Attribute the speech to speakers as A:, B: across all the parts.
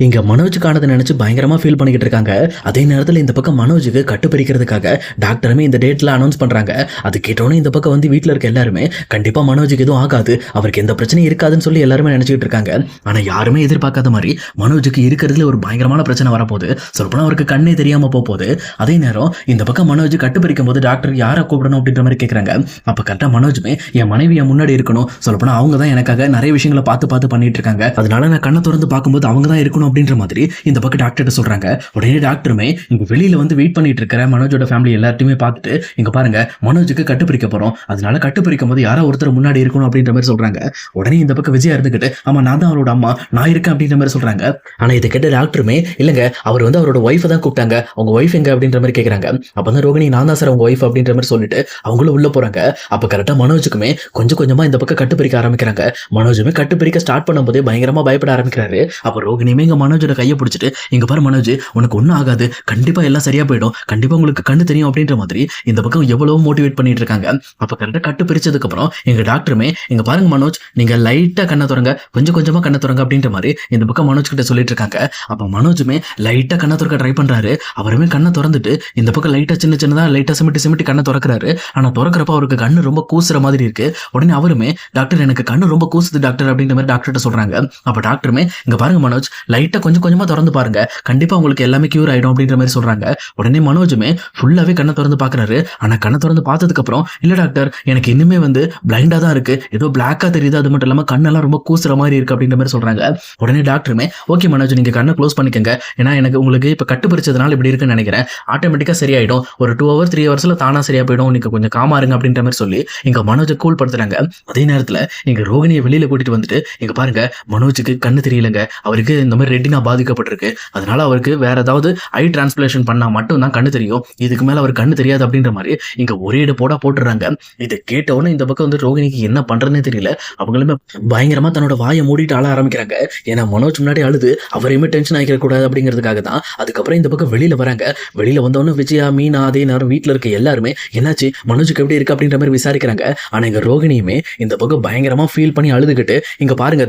A: இங்க மனோஜுக்கானதை நினைச்சு பயங்கரமா ஃபீல் பண்ணிக்கிட்டு இருக்காங்க. அதே நேரத்துல இந்த பக்கம் மனோஜுக்கு கட்டு பறிக்கிறதுக்காக டாக்டருமே இந்த டேட்ல அனௌன்ஸ் பண்றாங்க. அது கேட்டோன்னே இந்த பக்கம் வந்து வீட்ல இருக்க எல்லாருமே கண்டிப்பா மனோஜுக்கு எதுவும் ஆகாது, அவருக்கு எந்த பிரச்சனையும் இருக்காதுன்னு சொல்லி எல்லாருமே நினைச்சிட்டு இருக்காங்க. ஆனா யாருமே எதிர்பார்க்காத மாதிரி மனோஜுக்கு இருக்கிறதுல ஒரு பயங்கரமான பிரச்சனை வரப்போகுது. சொல்லப்போனா அவருக்கு கண்ணே தெரியாம போகுது. அதே நேரம் இந்த பக்கம் மனோஜ் கட்டு பறிக்கும் போது டாக்டர் யாரை கூப்பிடணும் அப்படின்ற மாதிரி கேட்கறாங்க. அப்ப கரெக்டா மனோஜுமே என் மனைவி என் முன்னாடி இருக்கணும், சொல்லப்போனா அவங்க தான் எனக்காக நிறைய விஷயங்களை பார்த்து பார்த்து பண்ணிட்டு இருக்காங்க, அதனால நான் கண்ணை திறந்து பார்க்கும்போது அவங்க தான் இருக்கணும் அப்படின்ற மாதிரி இந்த பக்கம் டாக்டர் சொல்றாங்க. உடனே டாக்டருமே இங்க வெளியில வந்து வெயிட் பண்ணிட்டு இருக்கிற மனோஜோட ஃபேமிலி எல்லாத்தையுமே பார்த்துட்டு இங்க பாருங்க மனோஜுக்கு கட்டுப்பிடிக்க போறோம், அதனால கட்டுப்பிடிக்கும் போது யாரோ ஒருத்தர் முன்னாடி இருக்கணும் அப்படின்ற மாதிரி சொல்றாங்க. உடனே இந்த பக்கம் விஜயா இருந்துகிட்டு ஆமா நான் தான் அவரோட அம்மா, நான் இருக்கேன் அப்படின்ற மாதிரி சொல்றாங்க. ஆனா இதை கேட்ட டாக்டருமே இல்லங்க அவர் வந்து அவரோட ஒய்ஃபை தான் கூப்பிட்டாங்க, அவங்க ஒய்ஃப் எங்க அப்படின்ற மாதிரி கேட்கறாங்க. அப்பதான் ரோகிணி நான் தான் சார் அவங்க ஒய்ஃப் அப்படின்ற மாதிரி சொல்லிட்டு அவங்களும் உள்ள போறாங்க. அப்ப கரெக்டா மனோஜுக்குமே கொஞ்சம் கொஞ்சமா இந்த பக்கம் கட்டுப்பிடிக்க ஆரம்பிக்கிறாங்க. மனோஜுமே கட்டுப்பிடிக்க ஸ்டார்ட் பண்ணும்போதே பயங்கரமா பயப்பட ஆரம்பிக்கிறாரு. அப்ப ரோகிணியுமே இங்க மனோஜோட கையை பிடிச்சிட்டு இங்க பாரு மனோஜ் உனக்கு ஒன்றும் ஆகாது, கண்டிப்பா எல்லாம் சரியா போயிடும், கண்டிப்பா உங்களுக்கு கண்ணு தெரியும் அப்படின்ற மாதிரி இந்த பக்கம் எவ்வளவு மோட்டிவேட் பண்ணிட்டு இருக்காங்க. அப்ப கரெக்டா கட்டு பிரிச்சதுக்கு அப்புறம் எங்க டாக்டருமே இங்க பாருங்க மனோஜ் நீங்க லைட்டா கண்ணை திறங்க, கொஞ்சம் கொஞ்சமா கண்ணை திறங்க அப்படின்ற மாதிரி இந்த பக்கம் மனோஜ் கிட்ட சொல்லிட்டு இருக்காங்க. அப்ப மனோஜுமே லைட்டா கண்ணை திறக்க ட்ரை பண்றாரு. அவருமே கண்ணை திறந்துட்டு இந்த பக்கம் லைட்டா சின்ன சின்னதா லைட்டா சிமிட்டி சிமிட்டி கண்ணை திறக்கிறாரு. ஆனா திறக்கிறப்ப அவருக்கு கண்ணு ரொம்ப கூசுற மாதிரி இருக்கு. உடனே அவருமே டாக்டர் எனக்கு கண்ணு ரொம்ப கூசுது டாக்டர் அப்படின்ற மாதிரி டாக்டர்கிட்ட சொல்றாங்க. அப்ப டாக்டருமே இங்க பாருங்க மனோஜ் லைட்டா கொஞ்சம் கொஞ்சமா திறந்து பாருங்க, கண்டிப்பா உங்களுக்கு எல்லாமே கியூர் ஆயிடும் அப்படின்ற மாதிரி சொல்றாங்க. உடனே மனோஜுமே ஃபுல்லாவே கண்ணை திறந்து பாக்குறாரு. ஆனா கண்ணை திறந்து பார்த்ததுக்கு அப்புறம் இல்ல டாக்டர் எனக்கு இன்னுமே வந்து பிளைண்டா தான் இருக்கு, ஏதோ பிளாக்கா தெரியுது, அது மட்டும் இல்லாம கண்ணெல்லாம் ரொம்ப கூசுற மாதிரி இருக்கு அப்படின்ற மாதிரி சொல்றாங்க. உடனே டாக்டருமே ஓகே மனோஜ் நீங்க கண்ணை க்ளோஸ் பண்ணிக்கங்க, ஏன்னா எனக்கு உங்களுக்கு இப்ப கட்டு பிரிச்சதுனால இப்படி இருக்குன்னு நினைக்கிறேன், ஆட்டோமேட்டிக்கா சரியாயிடும், ஒரு 2 hours 3 hours தானா சரியா போயிடும், நீங்க கொஞ்சம் காமா இருங்க அப்படின்ற மாதிரி சொல்லி இங்க மனோஜை கூல் படுத்துறாங்க. அதே நேரத்துல இங்க ரோகிணியை வெளியில கூட்டிட்டு வந்துட்டு இங்க பாருங்க மனோஜுக்கு கண்ணு தெரியலங்க, அவருக்கு இந்த மாதிரி ரெட்டினா பாதிக்கப்பட்டிருக்கு, அதனால அவருக்கு வேற ஏதாவது ஐ டிரான்ஸ்பிளேஷன் பண்ணா மட்டும் தான் கண்ணு தெரியும், இதுக்கு மேல அவர் கண்ணு தெரியாது அப்படின்ற மாதிரி இங்க ஒரே இட போட்டுறாங்க. இதை கேட்ட உடனே இந்த பக்கம் வந்து ரோகிணிக்கு என்ன பண்றதுனே தெரியல. அவங்களுமே பயங்கரமா தன்னோட வாயை மூடிட்டு ஆள ஆரம்பிக்கிறாங்க. ஏன்னா மனோஜ் முன்னாடி அழுது அவரையுமே டென்ஷன் ஆகிக்க கூடாது அப்படிங்கிறதுக்காக தான். அதுக்கப்புறம் இந்த பக்கம் வெளியில வராங்க. வெளியில வந்தவொன்னு விஜயா மீனா அதே நேரம் வீட்டுல இருக்க எல்லாருமே என்னாச்சு மனோஜுக்கு எப்படி இருக்கு அப்படின்ற மாதிரி விசாரிக்கிறாங்க. ஆனா இங்க ரோகிணியுமே இந்த பக்கம் பயங்கரமா ஃபீல் பண்ணி அழுதுகிட்டு இங்க பாருங்க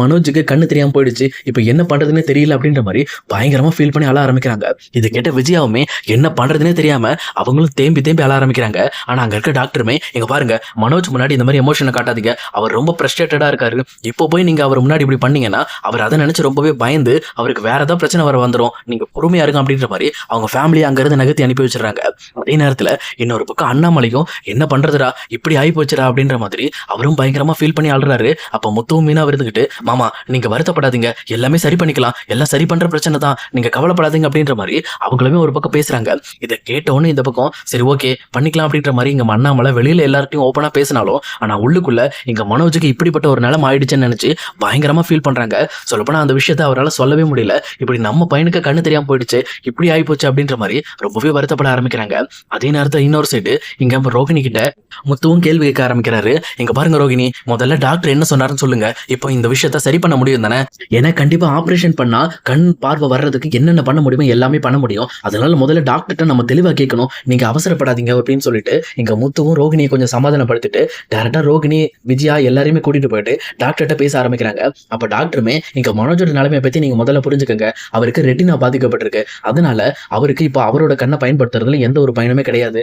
A: மனோஜுக்கு கண்ணு தெரியாம போயிடுச்சு, இப்ப என்ன பண்றதுன்னே தெரியல அப்படின்ற மாதிரி பயங்கரமா ஃபீல் பண்ணி அழ ஆரம்பிக்கிறாங்க. இது கேட்ட விஜயாவுமே என்ன பண்றதுன்னே தெரியாம அவங்களும் தேம்பி தேம்பி அழ ஆரம்பிக்கிறாங்க. ஆனா அங்க இருக்க டாக்டருமே இங்க பாருங்க மனோஜ் முன்னாடி இந்த மாதிரி எமோஷனை காட்டாதீங்க, அவர் ரொம்ப ஃப்ரஸ்ட்ரேட்டடா இருக்காரு, இப்போ போய் நீங்க அவர் முன்னாடி இப்படி பண்ணீங்கன்னா அவர் அதை நினைச்சு ரொம்பவே பயந்து அவருக்கு வேற ஏதாவது பிரச்சனை வர வந்துடும், நீங்க பொறுமையா இருங்க அப்படின்ற மாதிரி அவங்க ஃபேமிலி அங்க இருந்து நகர்த்தி அனுப்பி வச்சிடறாங்க. அதே நேரத்துல இன்னொரு பக்கம் அண்ணாமலையும் என்ன பண்றதுடா இப்படி ஆகி போச்சுடா அப்படின்ற மாதிரி அவரும் பயங்கரமா ஃபீல் பண்ணி அழுறாரு. அப்ப முத்துவும் மீனா இருந்துகிட்டு மாமா நீங்க வருத்தப்படாதீங்க, எல்லாமே சரி பண்ணிக்கலாம், எல்லாம் சரி பண்ற பிரச்சனை தான், நீங்க கவலைப்படாதீங்க அப்படின்ற மாதிரி அவங்களுமே ஒரு பக்கம் பேசுறாங்க. இதை கேட்டோன்னு இந்த பக்கம் சரி ஓகே பண்ணிக்கலாம் அப்படின்ற மாதிரி இங்க அண்ணாமலை வெளியில எல்லார்ட்டையும் ஓப்பனா பேசினாலும் ஆனா உள்ளுக்குள்ள இங்க மனோஜுக்கு இப்படிப்பட்ட ஒரு நிலைமை ஆயிடுச்சுன்னு நினைச்சு பயங்கரமா ஃபீல் பண்றாங்க. சொல்லப்போனா அந்த விஷயத்த அவரால் சொல்லவே முடியல, இப்படி நம்ம பையனுக்கு கண்ணு தெரியாம போயிடுச்சு, இப்படி ஆகி போச்சு அப்படின்ற மாதிரி ரொம்பவே வருத்தப்பட ஆரம்பிக்கிறாங்க. அதே நேரத்தில் இன்னொரு சைடு இங்க ரோகிணி கிட்ட முத்துவும் கேள்வி கேட்க ஆரம்பிக்கிறாரு. இங்க பாருங்க ரோகிணி முதல்ல டாக்டர் என்ன சொன்னாருன்னு சொல்லுங்க, இப்போ இந்த விஷயத்த சரி பண்ண முடியும் தானே, ஏன்னா கண்டிப்பா ஆபரேஷன் பண்ணா கண் பார்வை வர்றதுக்கு என்னென்ன பண்ண முடியுமோ எல்லாமே பண்ண முடியும், அதனால முதல்ல டாக்டர்கிட்ட நம்ம தெளிவா கேட்கணும், நீங்க அவசரப்படாதீங்க அப்படின்னு சொல்லிட்டு இங்க முத்துவும் ரோகிணியை கொஞ்சம் சமாதானப்படுத்திட்டு டேரக்டா ரோகிணி விஜயா எல்லாரையுமே கூட்டிட்டு போயிட்டு டாக்டர்கிட்ட பேச ஆரம்பிக்கிறாங்க. அப்ப டாக்டருமே இங்க மனோஜோட நிலைமையை பத்தி நீங்க முதல்ல புரிஞ்சுக்கங்க, அவருக்கு ரெட்டினா பாதிக்கப்பட்டிருக்கு, அதனால அவருக்கு இப்போ அவரோட கண்ணை பயன்படுத்துறதுல எந்த ஒரு பயனுமே கிடையாது,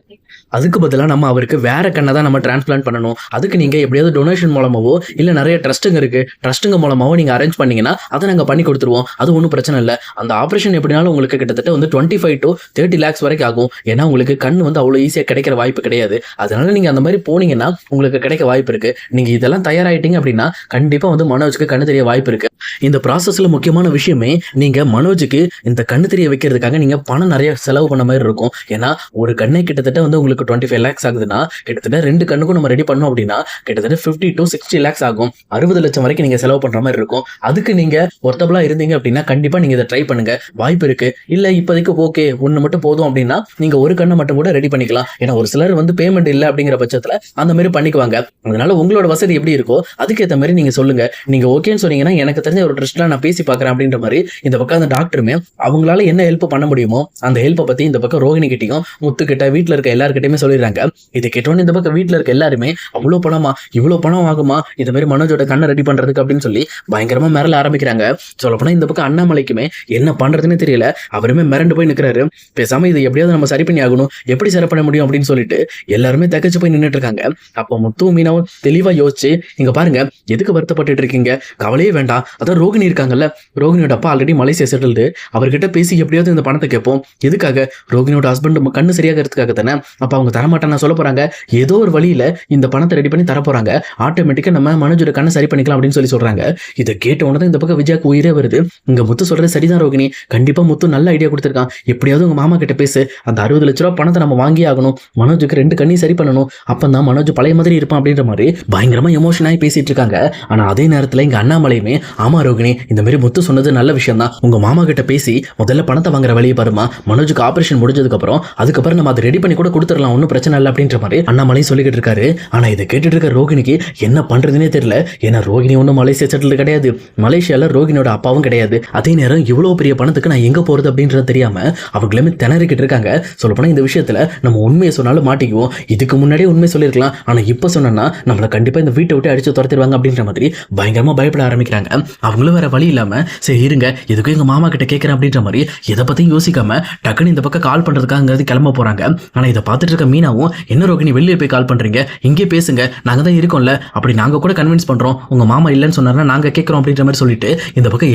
A: அதுக்கு பதிலாக நம்ம அவருக்கு வேற கண்ணை தான் நம்ம டிரான்ஸ்பிளான்ட் பண்ணணும், அதுக்கு நீங்க எப்படியாவது டொனேஷன் மூலமாவோ இல்ல நிறைய ட்ரஸ்ட்டுங்க இருக்கு, ட்ரஸ்ட்டுங்க மூலமாவோ நீங்க அரேஞ்ச் பண்ணீங்கன்னா அதை நாங்க பண்ணி கொடுத்துருவோம், அது ஒன்றும் பிரச்சனை இல்லை, அந்த ஆபரேஷன் எப்படினாலும் உங்களுக்கு கிட்டத்தட்ட வந்து 25 to 30 lakhs வரைக்கும் ஆகும், ஏன்னா உங்களுக்கு கண் வந்து அவ்வளவு ஈஸியா கிடைக்கிற வாய்ப்பு கிடையாது, அதனால நீங்க அந்த மாதிரி போனீங்கன்னா உங்களுக்கு கிடைக்க வாய்ப்பு இருக்கு, நீங்க இதெல்லாம் தயாராயிட்டீங்க அப்படின்னா கண்டிப்பா வந்து மனோஜுக்கு கண்ணு தெரிய வாய்ப்பு இருக்கு. இந்த ப்ராசஸ்ல முக்கியமான விஷயமே நீங்க மனோஜுக்கு இந்த கண்ணு தெரிய வைக்கிறதுக்காக நீங்க பணம் நிறைய செலவு பண்ண மாதிரி இருக்கும், ஏன்னா ஒரு கண்ணை கிட்டத்தட்ட வந்து உங்களுக்கு 25 lakhs ஆகுதுன்னா கிட்டத்தட்ட 2 கண்ணுக்கும் நம்ம ரெடி பண்ணோம் அப்படின்னா கிட்டத்தட்ட 50 to 60 lakhs ஆகும், 60 லட்சம் வரைக்கும் நீங்க செலவு பண்ற மாதிரி இருக்கும். அதுக்கு நீங்க ஒர்த்தபிளா இருந்தீங்க அப்படின்னா கண்டிப்பா நீங்க இதை ட்ரை பண்ணுங்க, வாய்ப்பு இருக்கு. இல்ல இப்போதைக்கு ஓகே ஒன்னு மட்டும் போதும் அப்படின்னா நீங்க ஒரு கண்ணை மட்டும் கூட ரெடி பண்ணிக்கலாம், ஏன்னா ஒரு சிலர் வந்து பேமெண்ட் இல்லை அப்படிங்கிற பட்சத்துல அந்த மாதிரி பண்ணிக்குவாங்க, அதனால உங்களோட வசதி எப்படி இருக்கோ அதுக்கேற்ற மாதிரி நீங்க சொல்லுங்க, நீங்க ஓகேன்னு சொன்னீங்கன்னா எனக்கு தெரிஞ்ச ஒரு ட்ரஸ்ட்ல நான் பேசி பார்க்கறேன் அப்படின்ற மாதிரி இந்த பக்கம் அந்த டாக்டருமே அவங்களால என்ன ஹெல்ப் பண்ண முடியுமோ அந்த ஹெல்ப்பை பத்தி இந்த பக்கம் ரோகிணி கிட்டையும் முத்துக்கிட்ட வீட்டுல இருக்க எல்லாருக்கிட்டையுமே சொல்லிடுறாங்க. இதை கேட்டோன்னு இந்த பக்கம் வீட்டுல இருக்க எல்லாருமே அவ்வளவு பணமா இவ்வளவு பணம் ஆகுமா இந்த மாதிரி மனோஜோட கண்ணை ரெடி பண்றதுக்கு அப்படின்னு சொல்லி பயங்கரமா மிரள ஆரம்பிக்கிறாங்க. சொல்லப்போனா இந்த பக்கம் அண்ணாமலைக்குமே என்ன பண்றதுன்னு தெரியல. அவருமே மிரண்டு போய் நிக்கிறாரு. பேசாம இதை எப்படியாவது நம்ம சரி பண்ணி ஆகணும், எப்படி சரி பண்ண முடியும் அப்படின்னு சொல்லிட்டு எல்லாருமே தகச்சு போய் நின்றுட்டு இருக்காங்க. அப்போ முத்து மீனாவும் தெளிவா யோசிச்சு, இங்க பாருங்க, எதுக்கு வருத்தப்பட்டு இருக்கீங்க, கவலையே வேண்டாம். அதான் ரோகிணி இருக்காங்கல்ல, ரோகிணியோட அப்பா ஆல்ரெடி மலேசியா செட்டில்டு, அவர்கிட்ட பேசி எப்படியாவது இந்த பணத்தை கேட்போம். எதுக்காக? ரோகிணியோட ஹஸ்பண்ட் கண்ணு சரியாகிறதுக்காக தானே. அப்ப அவங்க தரமாட்டான்னு சொல்ல போறாங்க. ஏதோ ஒரு வழியில இந்த பணத்தை ரெடி பண்ணி தர போறாங்க. ஆட்டோமேட்டிக்கா நம்ம மனோஜோட கண்ணை சரி பண்ணிக்கலாம் அப்படின்னு சொல்றாங்க. இதை கேட்ட உடனே இந்த பக்கம் விஜயாக்கு உயிரே வருது. இங்க முத்து சொல்றது சரிதான் ரோகிணி, கண்டிப்பா முத்து நல்ல ஐடியா கொடுத்திருக்கான். எப்படியாவது உங்க மாமா கிட்ட பேசு, அந்த 60 லட்ச ரூபாய் பணத்தை நம்ம வாங்கி ஆகணும். மனோஜுக்கு 2 கண்ணையும் சரி பண்ணணும். அப்பதான் மனோஜ் பழைய மாதிரி இருப்பான் அப்படின்ற மாதிரி பயங்கரமா எமோஷன் ஆகி பேசிட்டு இருக்காங்க. ஆனா அதே நேரத்துல இங்க அண்ணாமலையுமே, ஆமா ரோகிணி, இந்த மாதிரி முத்து சொன்னது நல்ல விஷயம் தான். உங்க மாமா கிட்ட பேசி முதல்ல பணத்தை வாங்குற வழியை பாருமா. மனோஜுக்கு ஆபரேஷன் முடிஞ்சதுக்கு அதுக்கப்புறம் நம்ம அதை ரெடி பண்ணி கூட கொடுத்துடலாம், ஒன்றும் பிரச்சனை இல்லை அப்படின்ற மாதிரி அண்ணாமலையும் சொல்லிக்கிட்டு இருக்காரு. ஆனா இதை கேட்டுட்டு இருக்க ரோகிணிக்கு என்ன பண்றதுன்னே தெரியல. ஏன்னா ரோகிணி ஒன்றும் மலேசியா செட்டில் கிடையாது, மலேசியால ரோகிணியோட அப்பாவும் கிடையாது. அதே நேரம் இவ்வளவு பெரிய பணத்துக்கு நான் எங்க போறது அப்படின்றது தெரியாம அவங்களுமே திணறிக்கிட்டு இருக்காங்க. சொல்லப்போனா இந்த விஷயத்துல நம்ம உண்மையை சொன்னாலும் மாட்டிக்குவோம். இதுக்கு முன்னாடியே உண்மை சொல்லியிருக்கலாம், ஆனா இப்ப சொன்னா நம்மளை கண்டிப்பா இந்த வீட்டை விட்டு அடிச்சு துரத்திடுவாங்க அப்படின்ற மாதிரி பயங்கரமா பயப்பட ஆரம்பிக்கிறாங்க. அவங்களும் வேற வழி இல்லாம, சரி இருங்க, எதுக்கும் எங்க மாமா கிட்ட கேட்கறேன் அப்படின்ற மாதிரி எதை பத்தியும் யோசிக்காம டக்குன்னு இந்த பக்கம் கால் பண்றதுக்காக கிளம்ப போறாங்க. ஆனா இதை பார்த்துட்டு இருக்க மீனாவும், என்ன ரோகிணி வெளியே போய் கால் பண்றீங்க, இங்கே பேசுங்க, நாங்க தான் இருக்கோம்ல, அப்படி நாங்க கூட கன்வின்ஸ் பண்றோம், உங்க மாமா இல்லைன்னு சொன்னாருன்னா நாங்க கேட்கிறோம் அப்படின்ற மாதிரி சொல்லிட்டு இந்த பக்கம்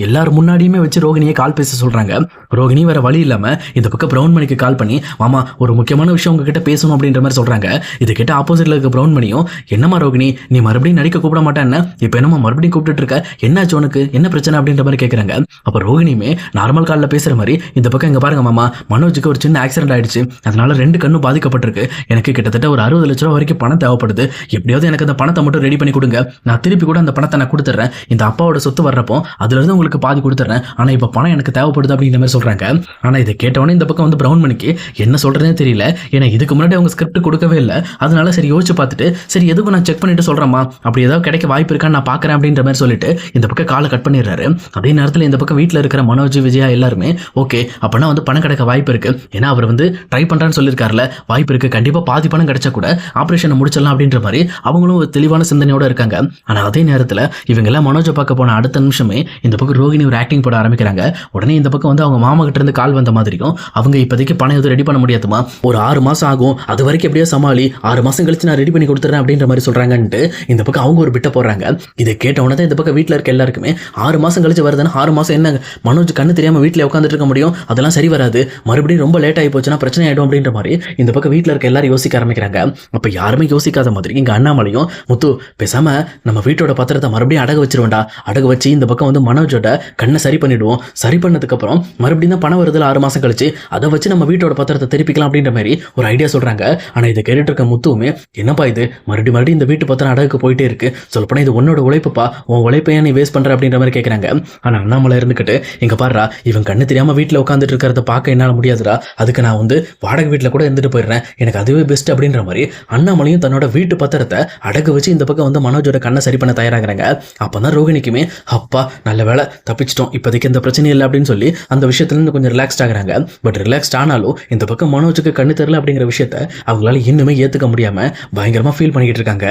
A: எல்லாரும் முன்னாடியுமே வச்சு ரோகிணியை கால் பேச சொல்றாங்க. ரோகிணி வேற வழி இல்லாம இந்த பக்கம் பிரவுன் மணிக்கு கால் பண்ணி, மாமா ஒரு முக்கியமான விஷயம் உங்ககிட்ட பேசணும் அப்படின்ற மாதிரி சொல்றாங்க. இதை கேட்ட ஆப்போசிட்ல இருக்க பிரவுன் மணியும், என்னமா ரோகிணி, நீ மறுபடியும் நடிக்க கூப்பிட மாட்டேன்னு இப்ப என்னமா மறுபடியும் கூப்பிட்டு இருக்க, என்னாச்சு உனக்கு, என்ன பிரச்சனை அப்படின்ற மாதிரி கேட்கறாங்க. அப்ப ரோகிணியுமே நார்மல் காலில் பேசுற மாதிரி, இந்த பக்கம் இங்க பாருங்க மாமா, மனோஜுக்கு ஒரு சின்ன ஆக்சிடென்ட் ஆயிடுச்சு, அதனால 2 கண்ணும் பாதிக்கப்பட்டிருக்கு, எனக்கு கிட்டத்தட்ட ஒரு 60 லட்ச ரூபா வரைக்கும் பணம் தேவைப்படுது, எப்படியாவது எனக்கு அந்த பணத்தை மட்டும் ரெடி பண்ணி கொடுங்க, நான் திருப்பி கூட அந்த பணத்தை நான் கொடுத்துட்றேன், இந்த அப்பாவோட சொத்து வர்றப்போ அதுல இருந்து உங்களுக்கு பாதி கொடுத்துட்றேன், ஆனா இப்ப பணம் எனக்கு தேவைப்படுது அப்படின்ற மாதிரி சொல்றாங்க. ஆனா இதை கேட்டவொடனே இந்த பக்கம் பிரவுன் மணிக்கு என்ன சொல்றதுனே தெரியல. ஏன்னா இதுக்கு முன்னாடி அவங்க ஸ்கிரிப்ட் கொடுக்கவே இல்லை. அதனால சரி யோசிச்சு பார்த்துட்டு, சரி எதுவும் நான் செக் பண்ணிட்டு சொல்றேம்மா, அப்படி ஏதாவது கிடைக்க வாய்ப்பு இருக்கான்னு நான் பாக்குறேன் அப்படின்ற மாதிரி சொல்லிட்டு இந்த பக்கம் காலை கட் பண்ணிடுறாரு. அதே நேரத்தில் இந்த பக்கம் வீட்டில் இருக்கிற மனோஜ், விஜயா எல்லாருமே ஓகே, அப்பனா பணம் கிடைக்க வாய்ப்பு இருக்கு, ஏன்னா அவர் ட்ரை பண்றான்னு சொல்லியிருக்காருல, வாய்ப்பு இருக்கு, கண்டிப்பா பாதி பணம் கிடைச்சா கூட ஆபரேஷனை முடிச்சிடலாம் அப்படின்ற மாதிரி அவங்களும் ஒரு தெளிவான சிந்தனையோட இருக்காங்க. ஆனா அதே நேரத்தில் இவங்க எல்லாம் மனோஜை பார்க்க போன அடுத்த நிமிஷமே இந்த பக்கம் ரோகிணி ஒரு ஆக்டிங் போட ஆரம்பிக்கிறாங்க. உடனே இந்த பக்கம் அவங்க மாமா கிட்ட இருந்து கால் வந்த மாதிரியும், அவங்க இப்போதைக்கு பணம் எதுவும் ரெடி பண்ண முடியாதுமா, ஒரு 6 மாசம் ஆகும், அது வரைக்கும் எப்படியோ சமாளி, 6 மாசம் கழிச்சு நான் ரெடி பண்ணி கொடுத்துறேன் அப்படின்ற மாதிரி சொல்றாங்கன்ட்டு இந்த பக்கம் அவங்க ஒரு பிட்ட போடுறாங்க. இதை கேட்டவொன்னே தான் இந்த பக்கம் வீட்டில் இருக்க எல்லாருக்குமே 6 மாசம் கழிச்சு வருதுன்னா 6 மாசம் என்ன மனோஜ் கண்ணு தெரியாம வீட்டில் உட்காந்துட்டு இருக்க முடியும், அதெல்லாம் சரி வராது, மறுபடியும் ரொம்ப லேட் ஆகி போச்சுன்னா பிரச்சனை ஆயிடும் அப்படின்ற மாதிரி இந்த பக்கம் வீட்டில் இருக்க எல்லாரும் யோசிக்க ஆரம்பிக்கிறாங்க. அப்ப யாருமே யோசிக்காத மாதிரி இங்க அண்ணாமலையும், முத்து பேசாம நம்ம வீட்டோட பத்திரத்தை மறுபடியும் அடகு வச்சிருவேண்டா, அடகு வச்சு இந்த பக்கம் மனோஜோட கண்ணை சரி பண்ணிடுவோம், சரி பண்ணதுக்கு அப்புறம் மறுபடியும் தான் பணம் வருதுல 6 மாசம் கழிச்சு, அதை வச்சு நம்ம வீட்டோட பத்திரத்தை திருப்பிக்கலாம் அப்படின்ற மாதிரி ஒரு ஐடியா சொல்றாங்க. ஆனா இதை கேட்டுட்டு இருக்க முத்துவுமே, என்னப்பா இது மறுபடியும் இந்த வீட்டு பத்திரம் அடகுக்கு போயிட்டே இருக்கு, சொல்லப்போனா இது உன்னோட உழைப்புப்பா, உன் உழைப்பையா நீ வேஸ்ட் பண்ற அப்படின்ற மாதிரி கேட்கறாங்க. ஆனா அண்ணாமலை இருந்துகிட்டு, இங்க பாருடா, இவன் கண்ணு தெரியாம வீட்டில் உட்காந்துட்டு இருக்கிறத பார்க்க என்னால முடியாதுடா, அதுக்கு நான் வாடகை வீட்டில் கூட இருந்துட்டு போயிடுறேன், எனக்கு அதுவே பெஸ்ட் அப்படின்ற மாதிரி அண்ணாமலையும் தன்னோட வீட்டு பத்திரத்தை அடகு வச்சு இந்த பக்கம் மனோஜோட கண்ணை சரி பண்ண தயாராகிறாங்க. அப்பதான் ரோகிணிக்குமே, அப்பா நல்ல வேலை தப்பிச்சிட்டோம், இப்போதைக்கு எந்த பிரச்சனையும் இல்லை அப்படின்னு சொல்லி அந்த விஷயத்துல இருந்து கொஞ்சம் ரிலாக்ஸ்ட் ஆகுறாங்க. பட் ரிலாக்ஸ்ட் ஆனாலும் இந்த பக்கம் மனோஜுக்கு கண்ணு தெரியல அப்படிங்கிற விஷயத்த அவங்களால இன்னுமே ஏத்துக்க முடியாம பயங்கரமா ஃபீல் பண்ணிக்கிட்டு இருக்காங்க.